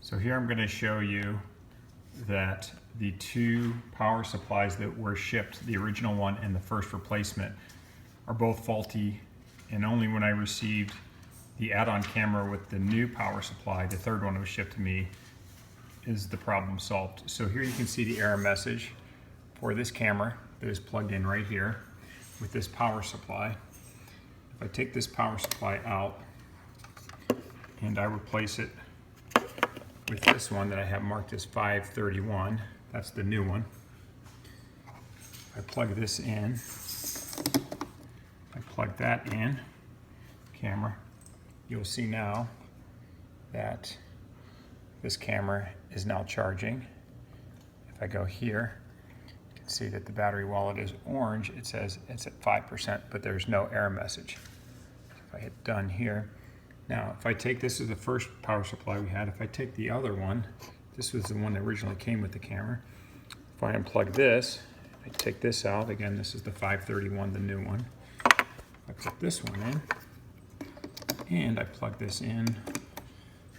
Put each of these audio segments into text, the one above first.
So here I'm going to show you that the two power supplies that were shipped, the original one and the first replacement, are both faulty, and only when I received the add-on camera with the new power supply, the third one that was shipped to me, is the problem solved. So here you can see the error message for this camera that is plugged in right here with this power supply. If I take this power supply out and I replace it with this one that I have marked as 531, that's the new one. I plug this in, I plug that in, camera, you'll see now that this camera is now charging. If I go here, you can see that the battery, while it is orange, it says it's at 5%, but there's no error message. So if I hit done here, now if I take, this is the first power supply we had, if I take the other one, this was the one that originally came with the camera. If I unplug this, I take this out, again this is the 531, the new one. I put this one in, and I plug this in,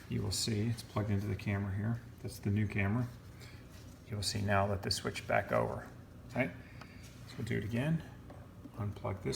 you will see it's plugged into the camera here. That's the new camera. You'll see now that this switched back over. Right? So we'll do it again. Unplug this